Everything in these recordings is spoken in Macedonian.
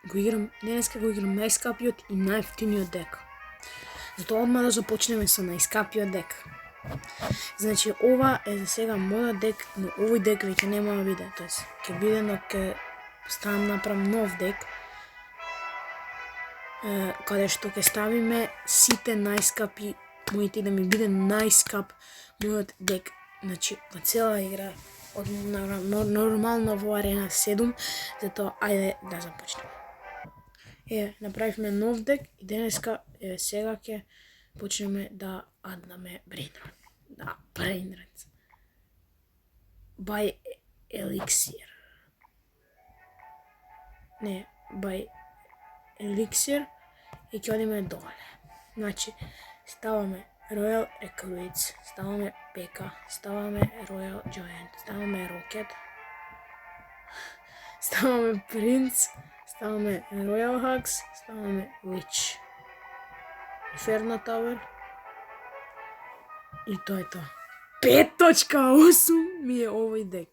денеска го играм најскапиот и најевтиниот дек. Затоа одма да започнеме со најскапиот дек. Значи, ова е за сега мојот дек, но овој дек веќе нема да биде, тоест ќе биде, но ќе ставам направам нов дек, каде што ќе ставиме сите најскапи, моите да ми биде најскап мојот дек. Значи, во цела игра, од нормално во Арена 7, затоа ајде да започнеме. Направивме нов дек и денеска, сега ќе почнеме да аднаме Brainrot. Да, Brainrot. By Elixir. Не, by Elixir и ќе одиме доле. Значи, ставаме Royal Recruits, ставаме P.K, ставаме Royal Giant, ставаме Rocket, ставаме Prince, ставаме Royal Hugs, ставаме Witch, Inferno Tower и тоа е тоа. 5.8 ми е овој дек.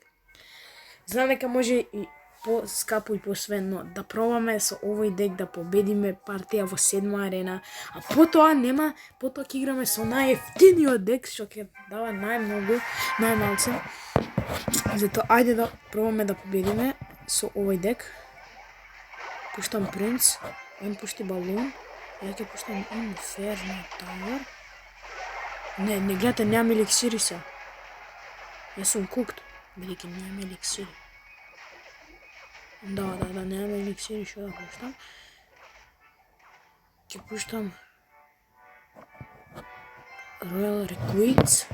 Знам дека може и по-скапо и посвено да пробаме со овој дек да победиме партија во 7 арена, а потоа ќе играме со најевтиниот дек што ќе дава најмногу, најмалце. Затоа ајде да пробаме да победиме со овој дек. Пуштам Принц, он пушти балун, ја ќе пуштам Inferno Tower. Не гледате, немам еликсири се. Јас сум кукт, бидејќи немам еликсири. Да, немам еликсири, што да пуштам. Ќе пуштам Royal Recruits,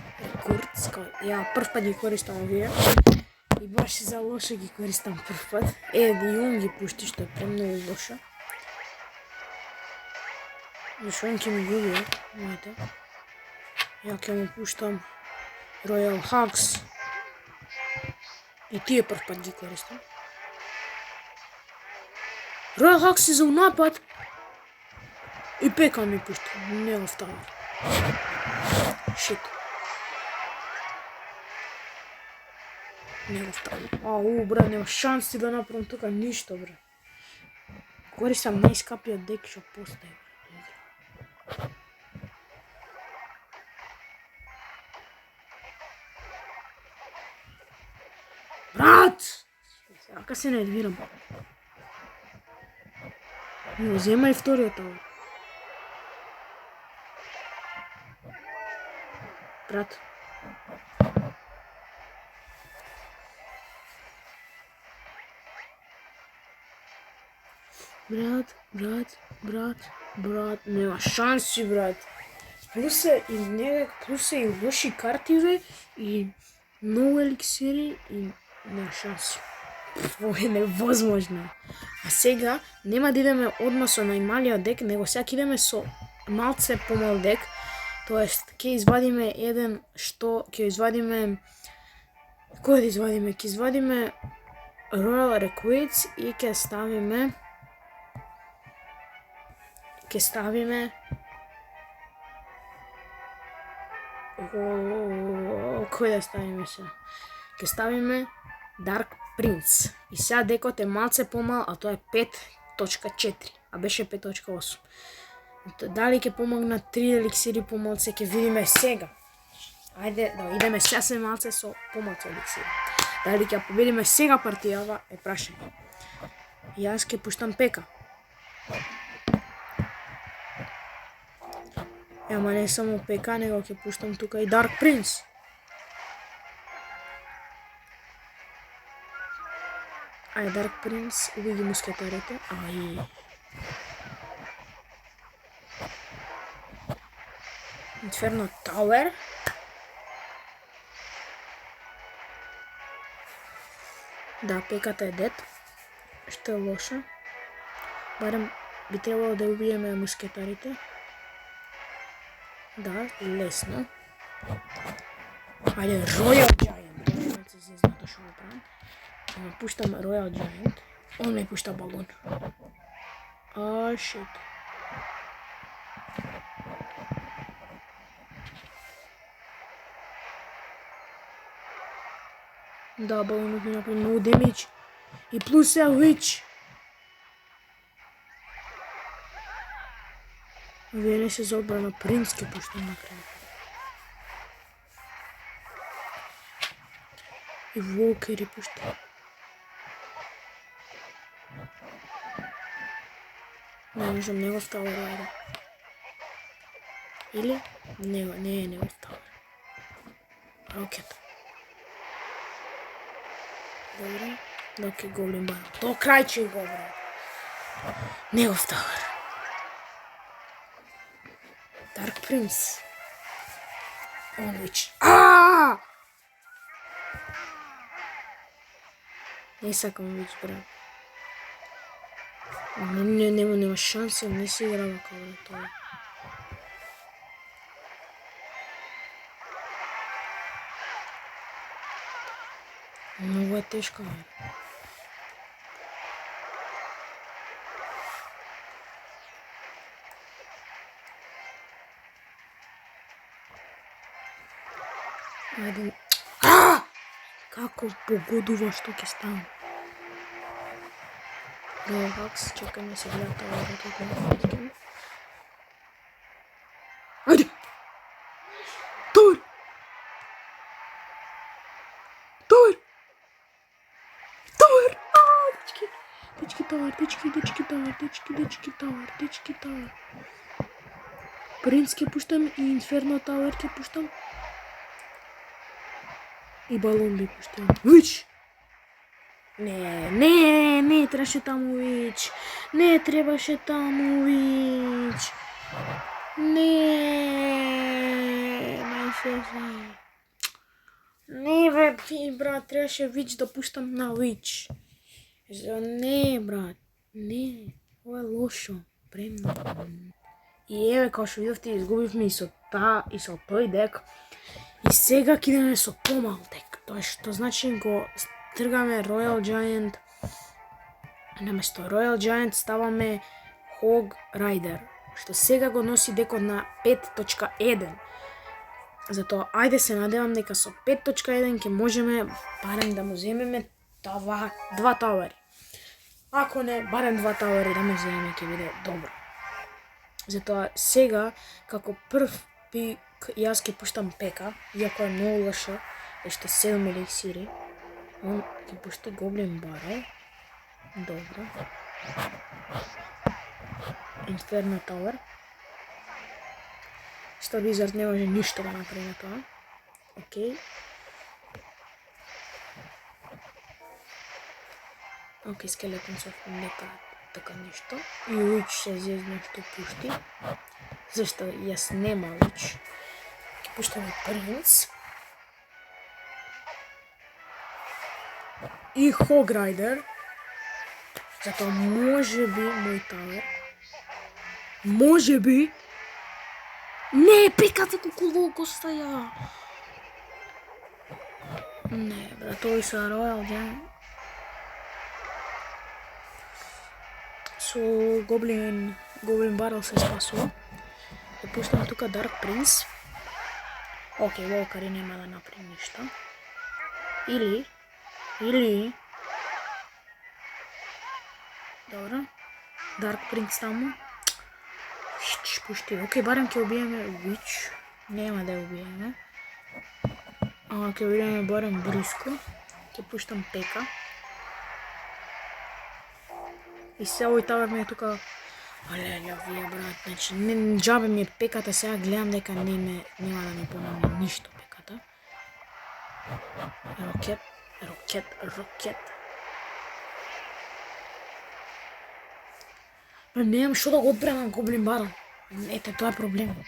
ја прв пат ги користам овие. И баш за лошо ги користам прв пат. И он ги пушти, што е премногу лошо. Зашо он ќе ми губи, моите. Ја ќе му пуштам Royal Hugs. И тие прв пат ги користам. Royal Hugs е за напад. И P.K ми пушта. Не го ставам. Шит. Не го ставам. Бре, нема шанси да направам тука ништо, бре. Користам најскапиот дек што постои. Брат! Ака се нервирам. Не зема и вториот тавар. Брат. Брат, нема шанси, брат. Плюс е и лоши картиве и многу еликсири и нема шанси. Ова е невозможно. А сега нема да идеме одма со најмалиот дек, него сега идеме со малце помал дек. Тоест, ќе извадиме еден ќе извадиме Royal Recruits и ќе ставиме кој да ставиме сега? Ќе ставиме Dark Prince. И сега декот е малце помал, а тоа е 5.4, а беше 5.8. Дали ќе помогнат 3 еликсири помалце, ќе видиме сега. Ајде да идеме сасем малце со помалце еликсири. Дали ќе победиме сега партијава е прашање. Јас ќе пуштам P.K. Ама не само P.K, него ќе пуштам тука и Dark Prince. Ај, Dark Prince, уби ги мускетарите. Ај. Inferno Tower. Да, P.K-та е дед. Што е лошо. Барем би требало да убиеме мускетарите. Да, лесно. Ајде, Royal Giant. Не се знато што го правам. Пуштам Royal Giant. Он ме пушта балон. Шит. Да, балонот ми направи многу демидж. И плюс е Witch. Вие не се за одбрана, принц ке пуштам на крај. И волкери пуштам. Не можам, не го става рајда. Или? Не го става. Рокет. Добре. Док е Гоблин Барон. До крај че го брат. Не го става. Дарк Принц. Он вич. Не сакам вич брат. Нема шанси, не се играва као на тоа. Многу е тешко, бе. Ајде. Како погодува што ќе стане? Релакс, чекај ме се гледа тоа ракет на фотки. Ајде! Товар! Товар! Товар! Дечки! Дечки товар, дечки товар. Принц ке пуштам и Инферно Тауер ке пуштам. И балон би пуштам. Вич! Не требаше таму вич. Не требаше таму вич. Не бе, брат, требаше вич да пуштам на вич. Не, брат, не. Ова е лошо. Премно. И еве, као што видовте, изгубивме и со тој дек. И сега кидаме со помал дек. Тоа што значи го тргаме Royal Giant. Наместо Royal Giant ставаме Hog Rider, што сега го носи декот на 5.1. Затоа ајде се надевам дека со 5.1 ќе можеме барем да му земеме два тауери. Ако не, барем два тауери да му земеме ќе биде добро. Затоа сега како прв пик јас ќе пуштам Пека, иако е многу лошо, уште 7 еликсири. Он ќе пушта Гоблин Барон. Добро. Инферно Тауер. Star Wizard не може ништо да направи на тоа. Океј. Океј, Скелетон со нека така ништо. И Уич се зезна што пушти. Зашто јас нема Уич. Ќе пуштаме Принц. И Hog Rider. Затоа може би мој тавер. Може би. Не, Пеката колку локо стаја. Не, брат, тој са Royal Giant. Со Goblin Barrel се спасува. Ја пуштам тука Dark Prince. Океј, волкари нема да направи ништо. Или добро. Dark Prince таму. Пушти. Океј, барем ќе убиеме Witch. Нема да ја убиеме. Ќе убиеме барем Бриско. Ќе пуштам Пека. И се овој тавер ми е тука. Алеле, вие брат, значи џабе ми е Пеката, сега гледам дека нема да ми помогне ништо Пеката. Рокет. Немам што да го одбранам Гоблин Барон. Ете, тоа е проблемот.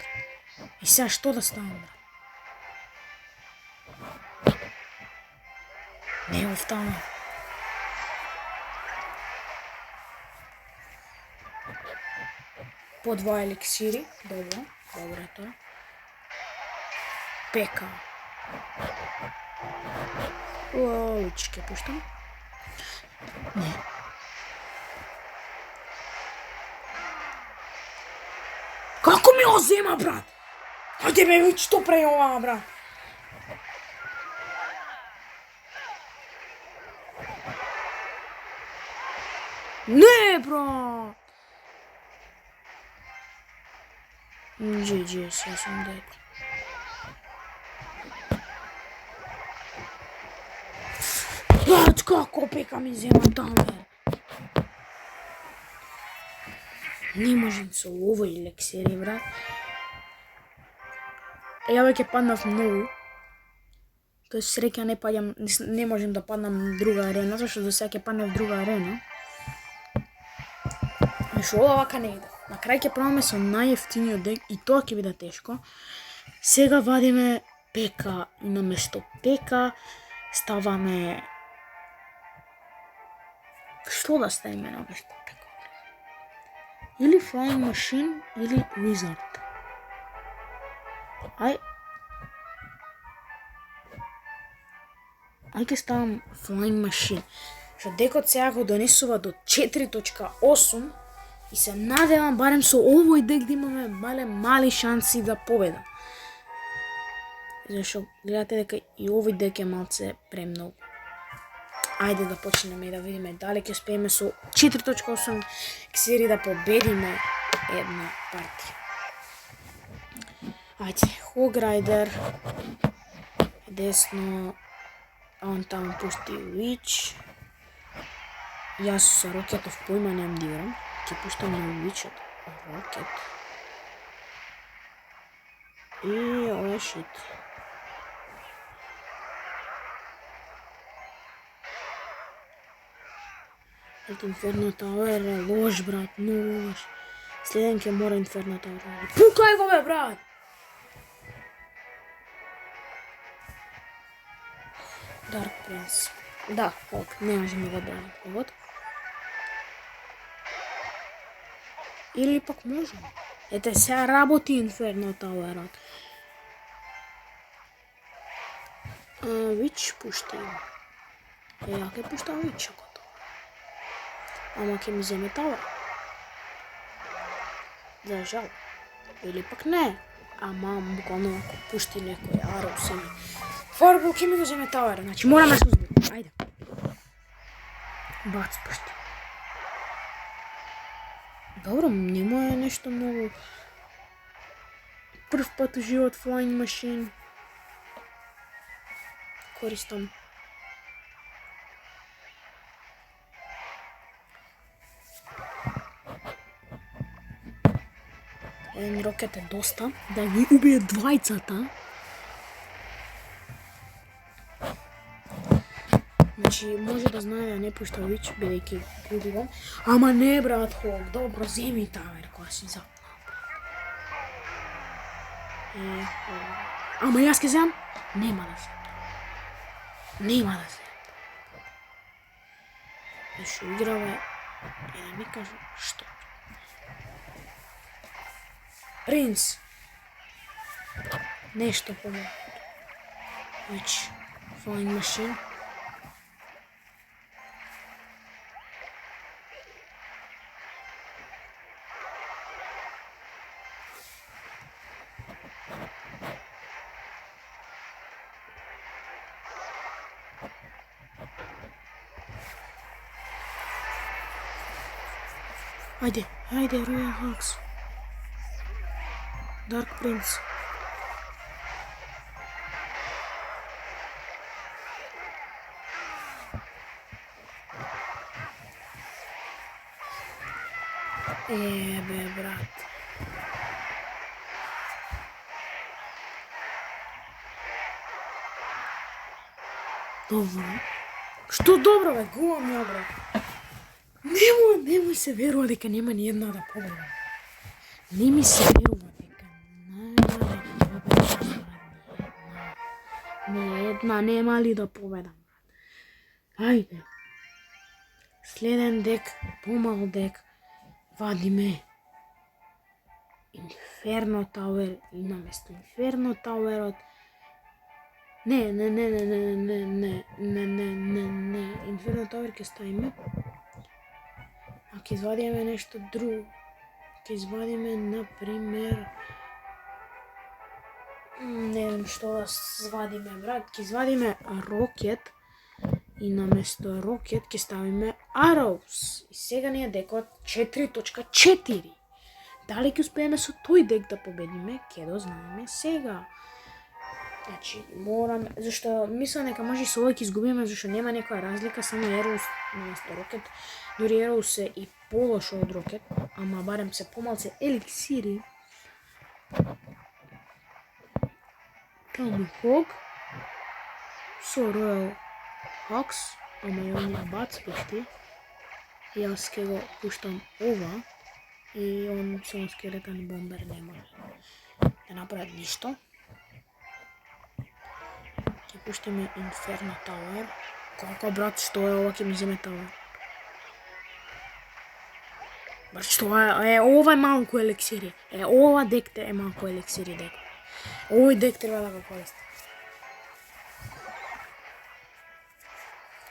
И сега што да ставам, брат? Не го ставам. По 2 еликсири. Добро е тоа. Пека. Уич ќе пуштам. Не. Како ми го зема, брат? Ајде бе, вич, што прави ова, брат? Не, брат! GG, сега сум дед. Брат, како пека ми зема тамер? Не можем со овој лексери, брат. Ја веќе паднав многу. Тој среќа не падам, не можем да паднам на друга арена, зашто до сега ќе паднем в друга арена. Шо ова вака не иде. На крај ќе пробаме со најефтиниот дек и тоа ќе биде тешко. Сега вадиме пека и наместо пека ставаме... Што да ставиме наместо пека? Или Flying Machine, или Wizard. Ај ќе ставам Flying Machine. Што декот сега го донесува до 4.8 и се надевам барем со овој дек да имаме мали шанси да победам. Зашто гледате дека и овој дек е малце премногу. Ајде да почнеме и да видиме дали ќе успееме со 4.8 ксери да победиме една партија. Ајде, Hog Rider, десно, он таму пусти Witch. Јас со Рокетов појма немам да играм. Ќе пуштам на Witch-от Рокет. И ова е шит. Ето Inferno Tower е лош, брат, многу лош. Следен ќе мора Inferno Tower. Пукај го, бе, брат! Dark Prince. Да, ок, не можем да го браним повод. Или пак можем. Ете, сега работи Inferno Tower-от. Witch пушти. Ја ќе пуштам Witch, ако тоа. Ама ќе ми земе Tower. За жал. Или пак не. Ама буквално ако пушти некој Arrows или Fireball ќе ми го земе Tower. Значи мораме да се узбим. Ајде. Бац пушти. Добро, нема е нешто многу. Прв пат у живот Flying Machine користам. Еден Рокет е доста, да ги убие двајцата. Значи, може да знае да не пушта Witch, бидејќи убивам. Ама не, брат, Hog, добро, земи Tower, кога си запнал. Ама јас ке земам? Нема да земам. Нема да земам. Зашто играва и да ми кажа што. Принц. Нешто помогу. Witch, Flying Machine. Ајде, ајде, Royal Hawks. Dark Prince. Бе, брат. Добро. Што добро, бе, губам ја, брат. Немој се верува дека нема ни една да победам. Не ми се верува дека нема да победам. Ни една нема ли да победам. Ајде. Следен дек, помал дек, вадиме Inferno Tower и наместо Inferno Tower-от Не, Inferno Tower ќе ставиме. А ќе извадиме нешто друго. Ќе извадиме, например... Не знам што да извадиме, брат. Ќе извадиме Рокет и наместо Рокет ќе ставиме Arrows. И сега ни е декот 4.4. Дали ќе успееме со тој дек да победиме, ќе дознаеме сега. Значи, морам, зашто мислам дека може со овој ќе изгубиме, зашто нема некоја разлика, само Ероус наместо Рокет. Дури Ероус е и полошо од Рокет, ама барем се помалце еликсири. Таму Хог со Royal Hawks, ама и он ја бац пушти. Јас ке го пуштам ова и он со скелетен бомбер не може да направи ништо. Ќе пуштиме Inferno Tower. Како брат, што е ова, ќе ми земе Tower? Брат, што е ова е малку еликсири. Ова дек е малку еликсири дек. Овој дек треба да го користи.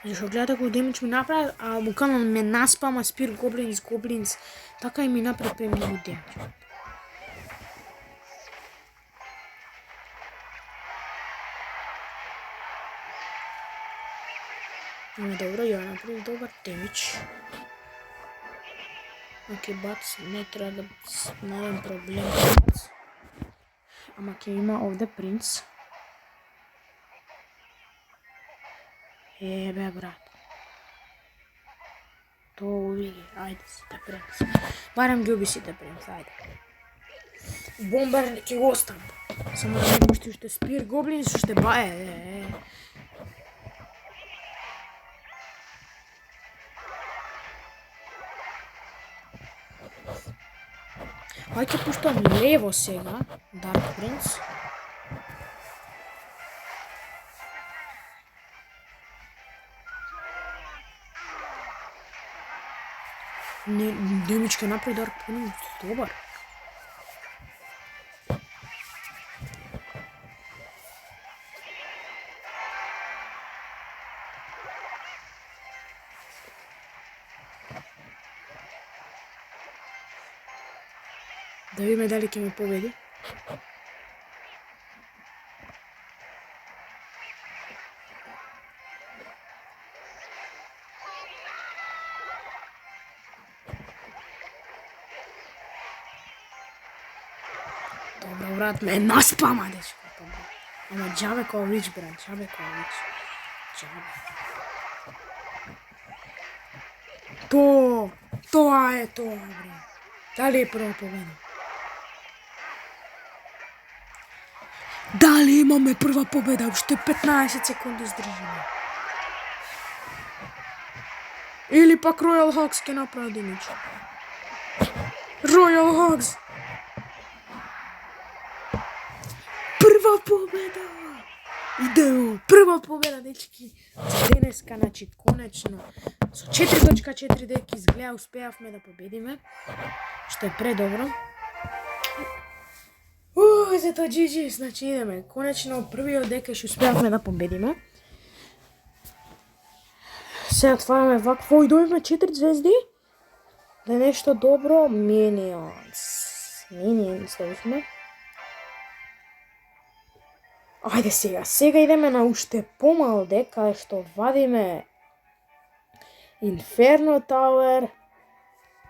Зашто гледате кој демидж ми направи, а буквално ме наспама Spear Goblins, така и ми направи премногу демидж. Добро, ја направи добар демидж. Оке, бац, не треба да најдам проблем бац. Ама ќе има овде принц. Бе, брат. То увиги, ајде сите принц. Барем ги уби сите принц, ајде. Бомбер ќе го оставам. Само да не пушти уште Spear Goblins, уште Ај ќе пуштам лево сега, Dark Prince. Демидж ке направи Dark Prince, добар. Да видиме дали ќе ме победи. Добро, брат, ме наспама, дечко. Ама джабе кој вич, брат, джабе кој вич. Джабе. Тоа е тоа, брат. Дали е прва победа? Дали имаме прва победа? Уште 15 секунди издржиме. Или пак Royal Hawks ќе направи демидж. Royal Hawks! Прва победа! Идео! Прва победа, дечки! За денеска, значи, конечно, со 4.4 дек изгледа успеавме да победиме, што е предобро. Зато GG, значи идеме. Конечно, првиот дек што успеавме да победиме. Се отвараме вакво и дојме 4 звезди. Да е нешто добро. Minions добивме. Ајде сега. Сега идеме на уште помал дек, каде што вадиме Inferno Tower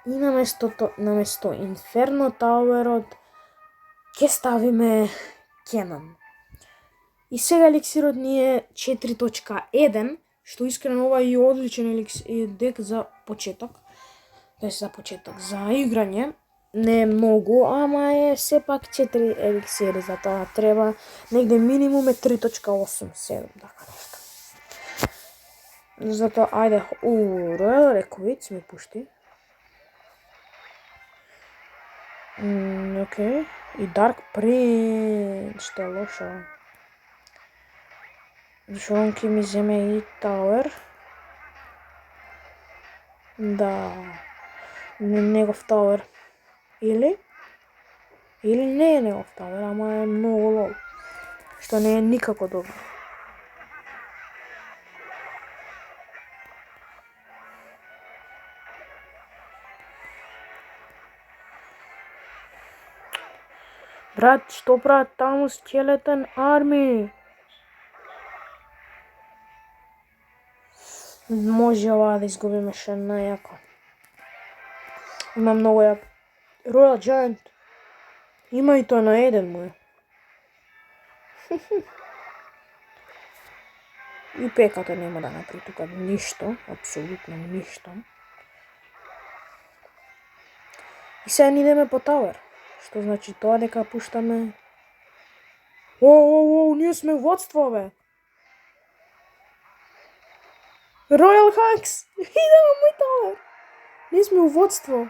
и наместо Inferno Tower-от ќе ставиме Cannon. И сега еликсирот ни е 4.1, што искрено ова е одличен дек за почеток. За почеток, за играње. Не е многу, ама е сепак 4 еликсири, затоа треба негде минимум е 3.87, така нешто. Затоа, ајде, Royal Rekovic ми пушти. Окей. И Dark Prince, што е лошо. Зашо он ке ми земе и Tower. Да. Негов Tower. Или не е негов Tower, ама е многу лол. Што не е никако добро. Брат, што прават таму Skeleton Army? Може ова да изгубиме ше најако. Има многу јак Royal Giant. Има и тоа на еден му е. И пеката нема да направи тука ништо, апсолутно ништо. И сега ни идеме по тавер. Што значи тоа дека пуштаме... ние сме водство, бе! Royal Hacks! Идеме мој тавер! Ние сме у водство.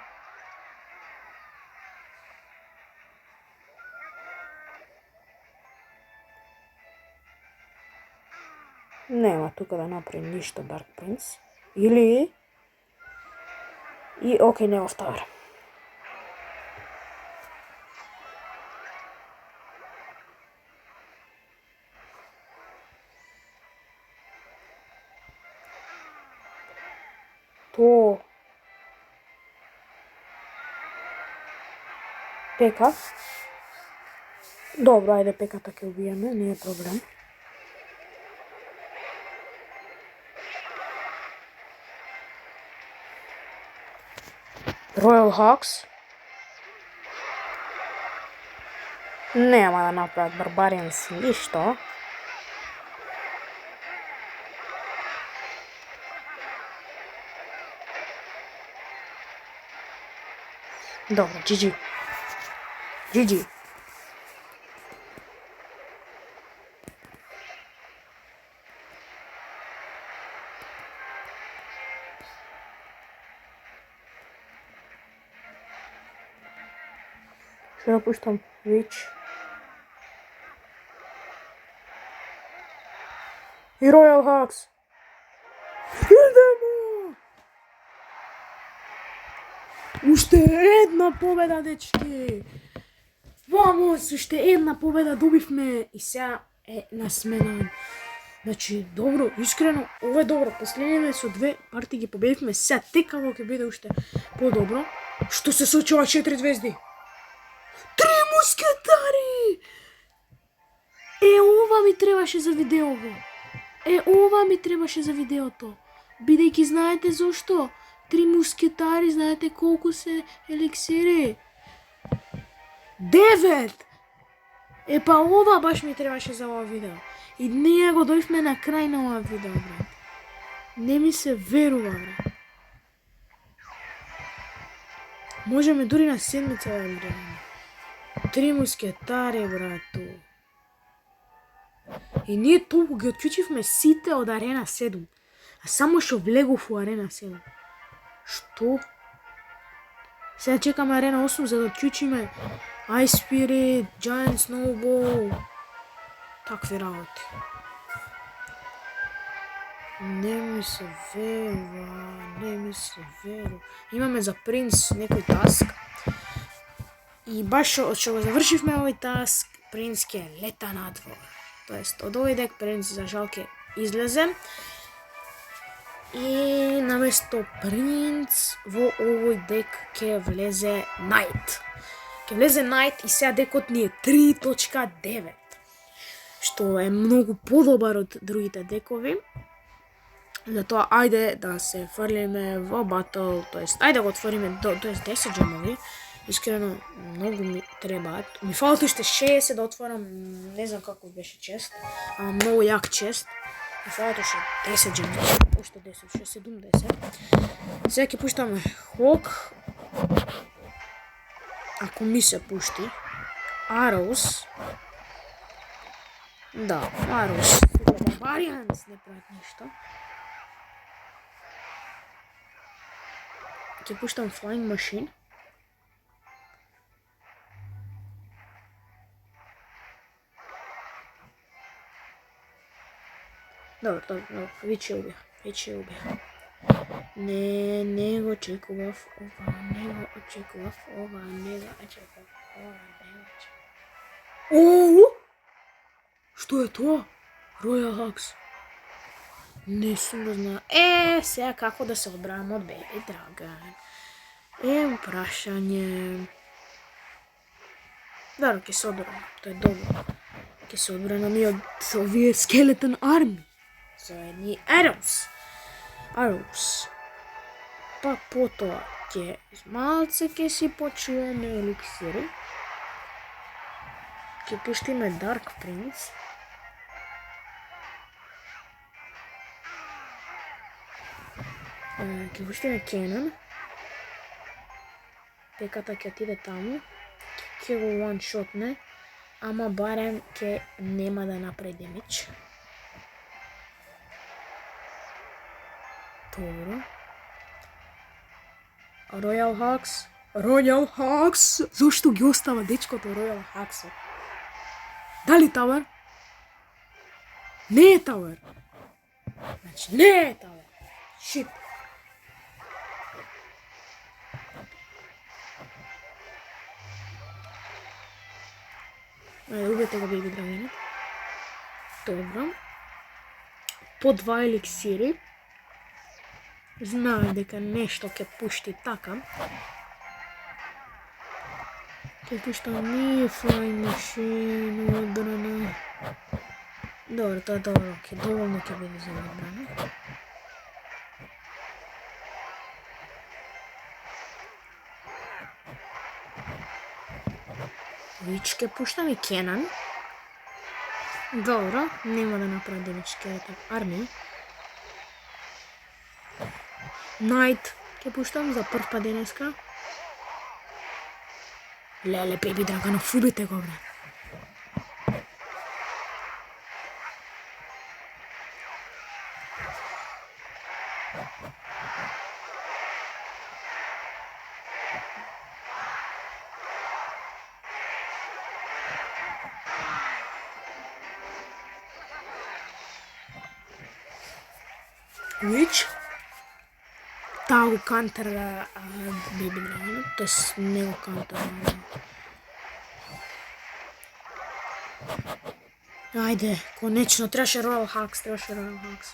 Нема тука да направи ништо Dark Prince. Или... И окей, нема в тавер. То... Пека. Добро, ајде пеката ќе убиеме, не е проблем. Royal Hawks. Нема да направат Barbarians ништо. Добро, GG. GG. Ще напуштам Witch. И Royal Hawks. Идемо! Уште една победа, дечки! Вамос, уште една победа добивме и сега е на смена. Значи, добро, искрено, ова е добро. Последниве со 2 партии ги победивме, сега текаво ќе биде уште по-добро. Што се случува 4 звезди? 3 мускетари! Ова ми требаше за видеово. Ова ми требаше за видеото. Бидејќи знаете зошто? 3 мускетари, знаете колку се еликсири? 9! Па ова баш ми требаше за ова видео. И ние го дојшме на крај на ова видео, брат. Не ми се верува, брат. Можеме дури на седмица да гледаме. 3 мускетари, брату. И ние толку ги отклучивме сите од Арена 7. А само што влегов у Арена 7. Што? Сега чекаме Арена 8 за да отклучиме Ice Spirit, Giant Snowball. Такви работи. Не ми се верува. Имаме за Принц некој таск. И баш што го завршивме овој таск, Принц ќе лета надвор. Тоест, од овој дек Принц за жал ќе излезе. И наместо Принц во овој дек ќе влезе Knight. И сега декот ни е 3.9. Што е многу подобар од другите декови. Затоа ајде да се фрлиме во батл, тоест ајде го отвориме тоест 10 джемови. Искрено многу ми требаат. Ми фалат уште 60 да отворам, не знам како беше чест, ама многу јак чест. Ми фалат уште 10 джемови, уште 10, уште 70. Сега ќе пуштаме Хок. Ако ми се пушти. Arrows. Да, Arrows. Barbarians не прават ништо. Ќе пуштам Flying Machine. Добро, веќе убија. Не го очекував ова, Што е тоа? Royal Hawks. Не сум го знал. Сега како да се одбранам од Baby Dragon? Прашање. Добро, ќе се одбранам. Тоа е добро. Ќе се одбранам и од овие Skeleton Army. Со едни Arrows. Па потоа малце ке си почуваме еликсири. Ке пуштиме Dark Prince. Ке пуштиме Kenan. Пеката ке отиде таму. Ке го one-shotне. Ама барем ке нема да направи демидж. Добро. Royal Hawks! Зошто ги остава дечкото Royal Hawks? Дали тавер? Не е тавер. Значи не е тавер. Shit. Ајде, убиете го, беби драгине. Добро. По 2 еликсири. Знаем дека нешто ќе пушти така. Ќе пушта ние Flying Machine, одбрана. Добро, тоа е добро, доволно ќе биде за одбрана. Вич ќе пуштаме Kenan. Добро, нема да направи демидж Skeleton Army. Knight ќе пуштам за прв пат денеска. Леле, беби Драганов, убите го, бре. Witch. Таа го кантера беби Драгана, тоест не го кантера. Ајде, конечно, требаше Royal Hawks.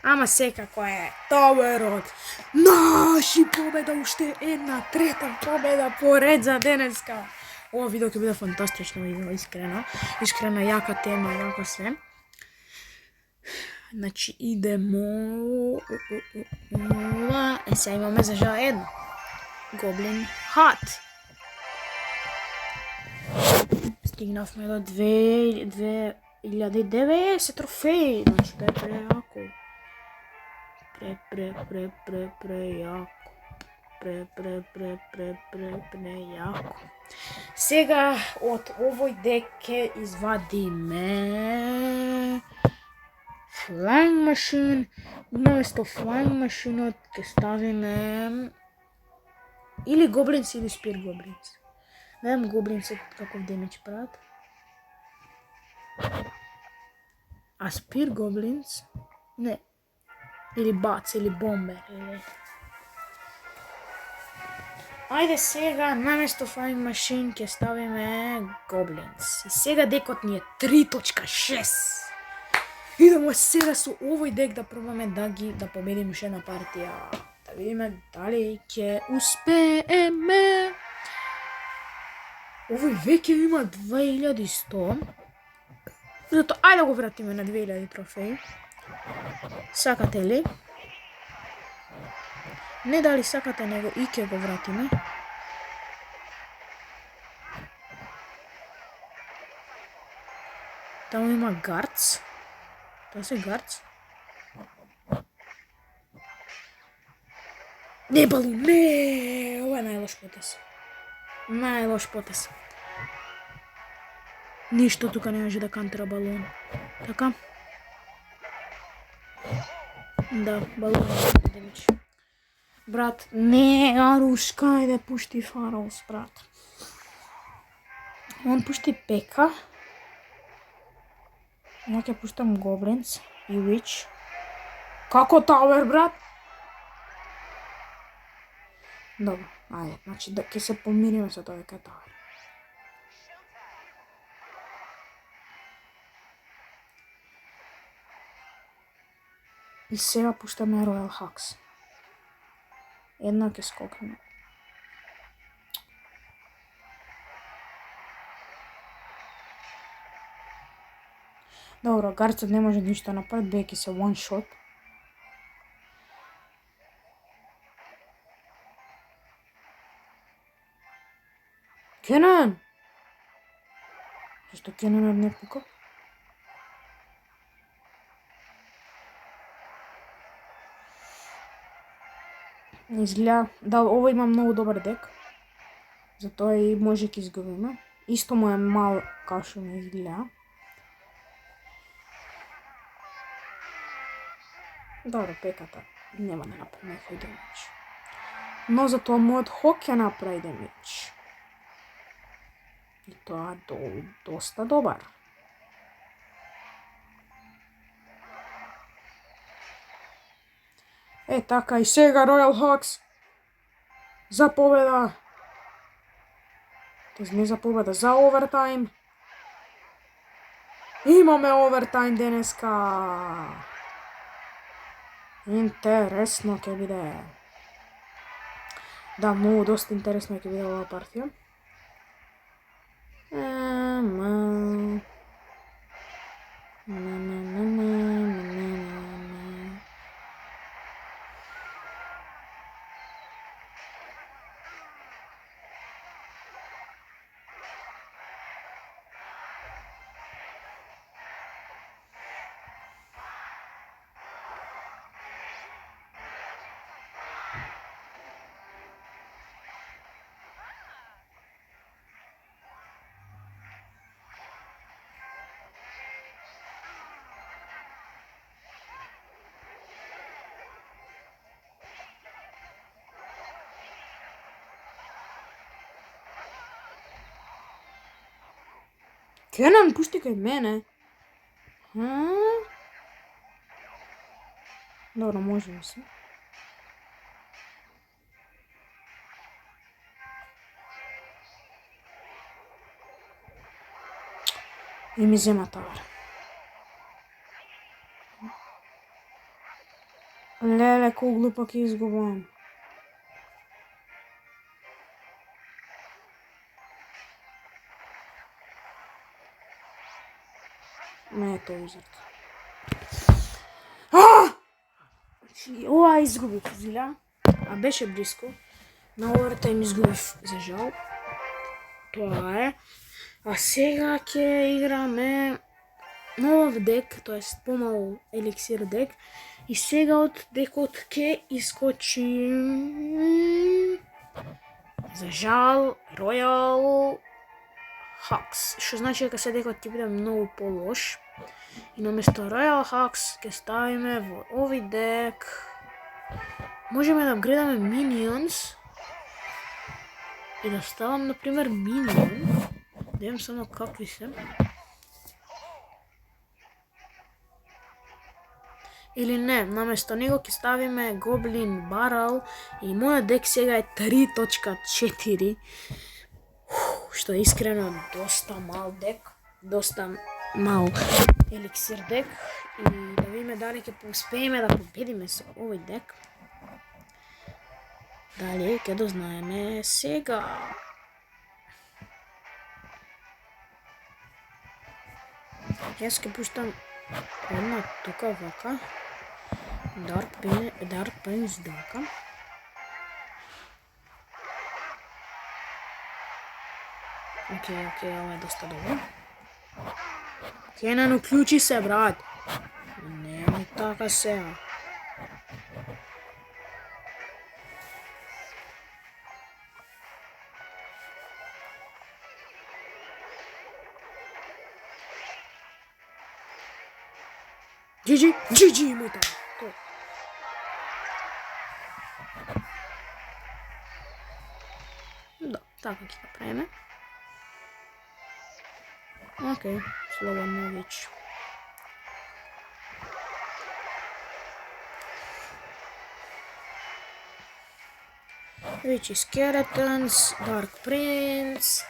Ама секако е таверот. Наши победа, уште една трета победа поред за денеска. Ова видео ќе биде фантастично видео, искрено. Искрено, јака тема, јако све. Значи, идемо... сега имаме за жал едно. Goblin Hut. Стигнавме до 2090 трофеи. Значи, да е прејако. Прејако. Прејако. Сега, од овој дек ќе извадиме... Flying Machine, наместо Flying Machine ќе ставиме или Goblins или Spear Goblins. Видам Goblins каков демидж прават. А Spear Goblins не. Или Bats или Bomber или... Ајде сега наместо Flying Machine ќе ставиме Goblins. И сега декот ни е 3.6. Идемо сега со овој дек да пробаме да победиме уште една партија. Да видиме дали ќе успееме. Овој веќе има 2100. Зато ајде го вратиме на 2000 трофеи. Сакате ли? Не дали сакате, него и ќе го вратиме. Таму има guards. Тоа се guards. Не, балун, не! Ова е најлош потез. Најлош потез. Ништо тука не може да кантера балун. Така? Да, балун не демидж. Брат, не, Аруш, кајде пушти Фароус, брат. Он пушти Пека. Ја ќе пуштам Goblins и Witch. Како тавер, брат? Добро, ајде, значи да ќе се помириме со тоа дека е тавер. И сега пуштаме Royal Hawks. Една ќе скокне. Добро, гарцот не може ништо напред, бејќи се one shot. Kenan! Зашто Кенанот не пука? Изгледа, да, ова има многу добар дек. Затоа и може ќе изгубиме. Исто му е мал као што ми изгледа. Добро, пеката нема да направи некој демидж. Но затоа мојот хок ќе направи демидж. И тоа доста добар. Е, така и сега Royal Hawks за победа. Не за победа, за овертайм. Имаме овертайм денеска. Интересно ќе биде. Да, многу доста интересно ќе биде оваа партија. Kenan пушти кај мене. Добро, можеме се. И ми зема тавар. Леле, колку глупо ќе изгубам. Не е тоа израт. Ова изгубив, зиля. А беше близко. На овертајм изгубив, за жал. Тоа е. А сега ќе играме нов дек, тоест помал еликсир дек. И сега од декот ќе искочи... За жал, Royal Hawks. Што значи дека се декот ќе биде многу по-лош. И наместо Royal Hawks ќе ставиме во овој дек. Можеме да апгрейдаме Minions. И да ставам, например, Minion. Да имам само какви се. Или не, наместо него ќе ставиме Goblin Barrel. И мојот дек сега е 3.4. Што е искрено доста мал дек. Доста мал еликсир дек. И да видиме дали ќе успееме да победиме со овој дек. Дали ќе дознаеме сега. Јас ќе пуштам една тука вака. Dark Prince 2. Океј, ова е доста добро. Kenan, уклучи се, брат. Немој така сега. GG, мој таа. Да, така ќе направиме. Океј, слободно веќе. Witchy Skeletons, Dark Prince.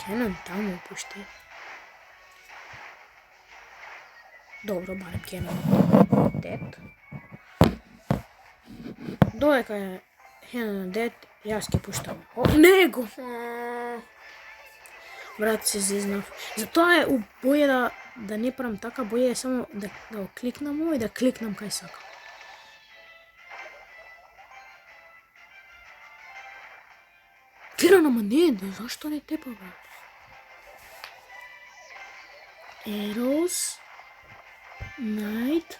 Kenan таму пушти. Добро, барем Kenan дед. Додека е Kenan дед, јас ќе пуштам него. Брат, се зизнав. Затоа е боје да не правам така, боје е само да кликнам и да кликнам кај сакам. Тиран, ама не, зашто не тепа, брат? Eros, Knight.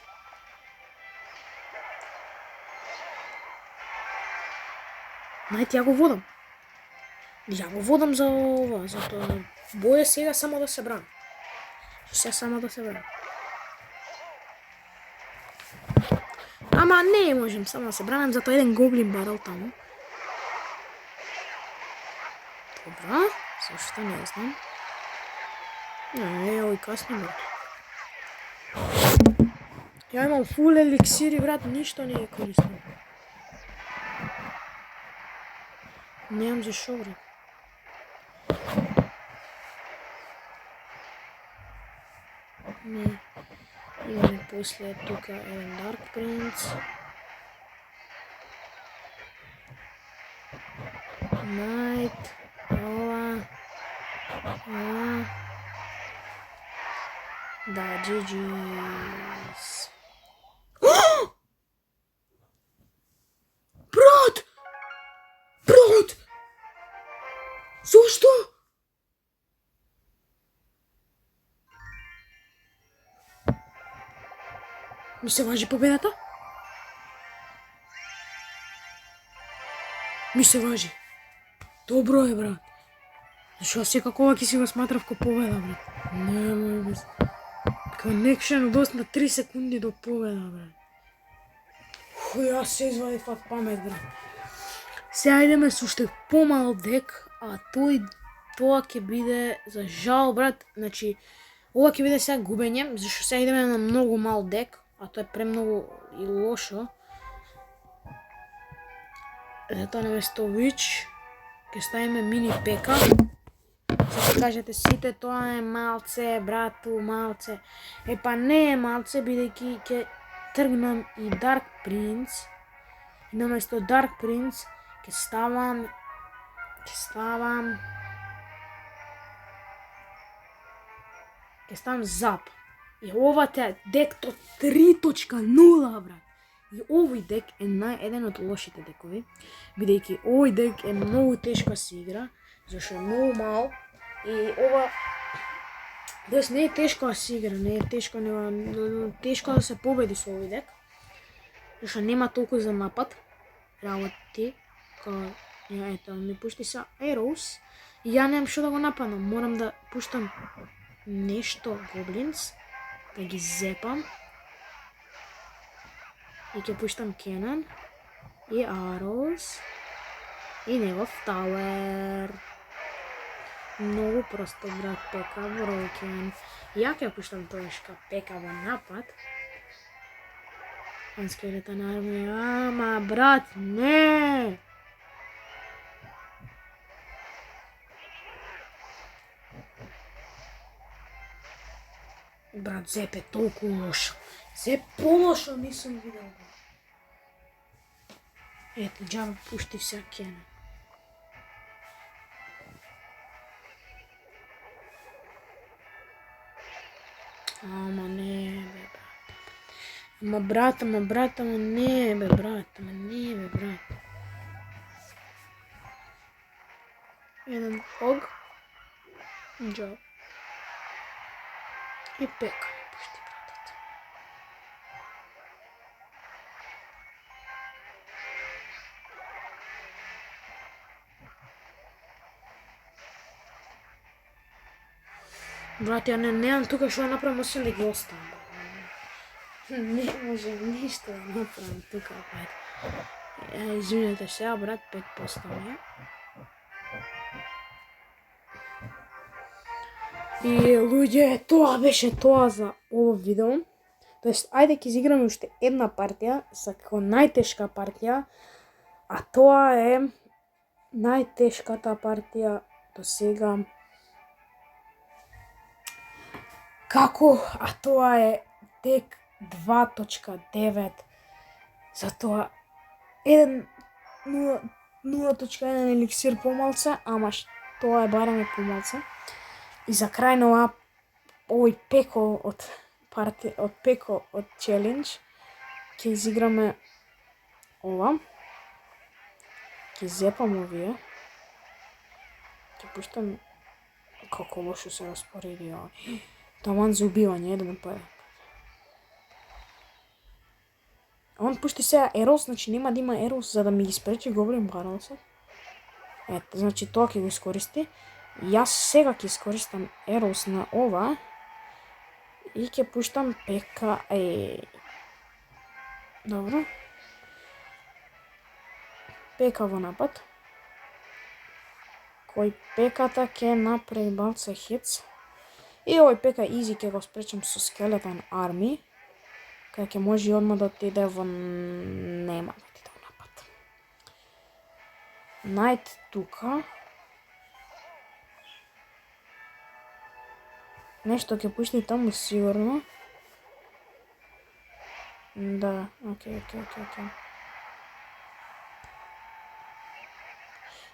Knight, ја го водам. Ја го водам за ова, за тоа. Боје сега само да се бран. Сега само да се бран. Ама не можем само да се бранам, затоа еден гоблин барал таму. Добра, зашто не знам. Не, овој касни, брат. Ја имам фул еликсири, брат, ништо не ја користам. Немам за шо, брат. Не. Имаме после тука еден Dark Prince. Knight. Ова. Да, GG's. Брат! Брат! Зошто? Ми се важи победата? Ми се важи. Добро е, брат. Зашо секако ова ќе си го сматрав ко победа, брат. Немој, брат. Connection дост на 3 секунди до победа, брат. Јас се извадив од памет, брат. Сега идеме со уште помал дек, а тоа ќе биде за жал, брат. Значи, ова ќе биде сега губење, зашто сега идеме на многу мал дек, а тоа е премногу и лошо. Затоа наместо Witch ќе ставиме мини пека. Се кажете сите тоа е малце, брату, малце. Епа не е малце, бидејќи ќе тргнам и Dark Prince. И наместо Dark Prince ќе ставам Zap. И ова е декто 3.0, брат. И овој дек е еден од лошите декови, бидејќи овој дек е многу тешко да се игра, зашто е многу мал и ова дес не е тешко да се игра, не е тешко, тешко да се победи со овој дек, зашто нема толку за напад работи, као ето ми пушти са Eros и ја немам што да го нападам, морам да пуштам нешто Goblins, да ги зепам. И ќе пуштам Cannon и Arrows и негов Tower. Многу просто, брат, пека broken. Ја ќе пуштам трошка пека во напад. Скелетон армија, ама брат, не! Брат, Зеп е толку лошо. Зеп полошо нисам видел. Ето, джаба пушти вся Cannon. Ама не, бе, брат. Ама не, бе, брат. Еден хог. Джаб. И пека пушти, братот. Брат, ја немам тука што да направам, освен да ги оставам. Не може ништо да направам тука, брат. Извинете сега, брат, 5% не. И луѓе, тоа беше тоа за ово видео. Тоест, ајде ќе изиграме уште една партија, са како најтешка партија, а тоа е најтешката партија до сега. Како? А тоа е дек 2.9. Затоа 0.1 еликсир помалце, ама тоа е бараме помалце. И за крај на овој пеко од челендж ќе изиграме ова. Ќе зепам овие. Ќе пуштам како лошо се распореди ова. Таман за убивање, да нападе. Он пушти сега Ерос, значи нема да има Ерос за да ми ги спречи Goblin Barrels. Ето, значи тоа ќе го искористи. Јас сега ќе искористам Ерос на ова и ќе пуштам ПК. Добро. ПК во напад. Кој ПК-та ќе направи балца хец. И овој ПК изи ќе го спречам со Skeleton Army. Кај ќе може одма да отиде во... Нема да отиде во напад. Knight тука. Нешто ќе пушти таму сигурно. Да, окей.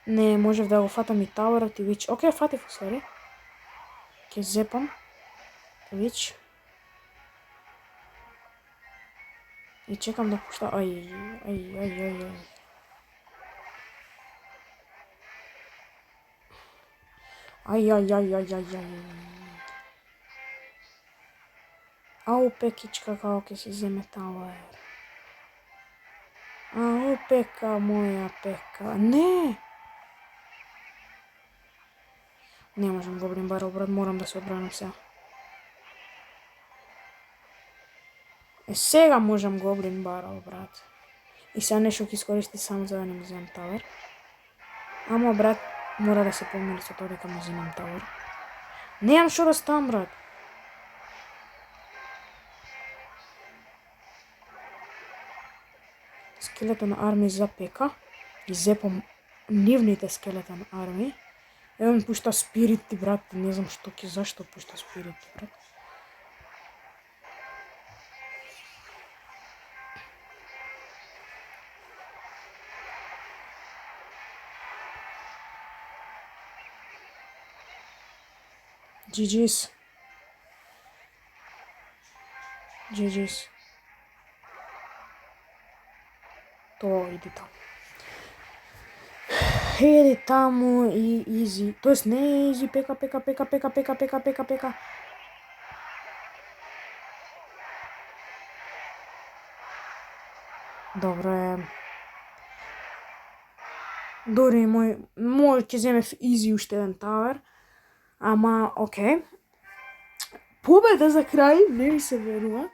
Не, можев да го фатам и Tower-от и Witch. Окей, фатив усвари. Ќе зепам. Witch. И чекам да пушта... Ај. Ау, пекичка, како ќе си земе Tower. Ау, пека, моја пека. Не! Не можам Goblin Barrel, брат, морам да се одбранам сега. Сега можам Goblin Barrel, брат. И сега нешто ќе искористи само за да не му земам Tower. Ама, брат, мора да се помири со тоа дека му земам Tower. Немам шо да ставам, брат. Skeleton Army за ПК. И зепам нивните Skeleton Army. Ево ми пушта спирити, брат. Не знам зашто пушта спирити, брат. GG's. Тоа иди таму. Иди таму и изи. Тоест не е изи, пека. Добро е. Дори мој ќе земев изи уште еден Tower. Ама, окей. Победа за крај, не ми се верува.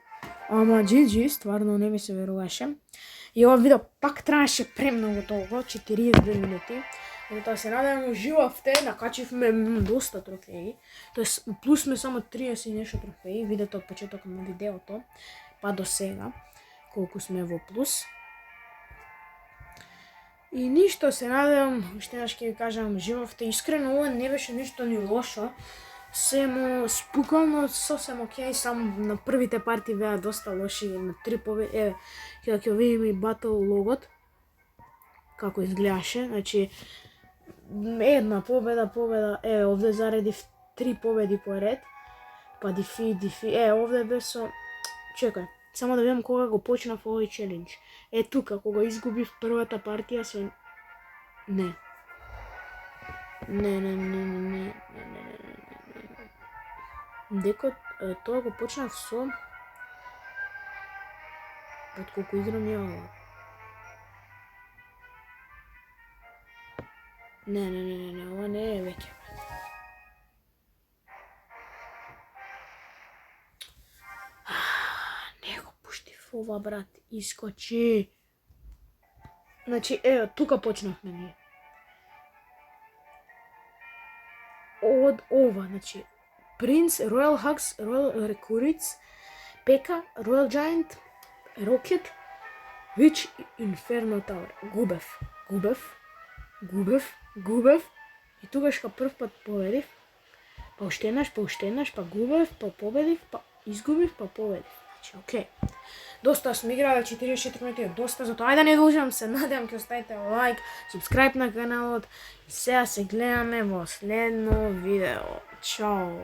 Ама GG, стварно не ми се веруваше. И ова видео пак траеше премногу долго, 42 минути. Тоа се надевам уживавте, накачивме доста трофеи. Тоест, плюс сме само 30 и нешто трофеи. Видете од почетокот на видеото, па до сега, колку сме во плюс. И ништо, се надевам, уште еднаш ќе ви кажам, уживавте. Искрено, ова не беше ништо ни лошо. Семо спокойно, сосем окей, само на првите парти беа доста лоши, на 3 победи. Еве, ќе видиме и батл логот, како изгледаше, значи, една победа, еве, овде заредив 3 победи поред, па дефи, овде бе со, чекај, само да видам кога го почнав овој челендж. Тука, кога изгубив првата партија со... Не. Дека тоа го почнав со... Од колку играм ја ова. Не, ова не е веќе. Не го пуштив ова, брат, искочи. Значи, тука почнавме ние. Од ова, значи, Prince, Royal Hugs, Royal Recruits, P.E.K.K.A, Royal Giant, Rocket, Witch, Inferno Tower. Губев. И тогаш прв пат победив. Па уште еднаш, па губев, па победив, па изгубив, па победив. Значи, окей. Доста сме играли 44 минути, доста, затоа ајде да не дужам, се надевам ќе оставите лайк, субскрайб на каналот и сега се гледаме во следно видео. Чао!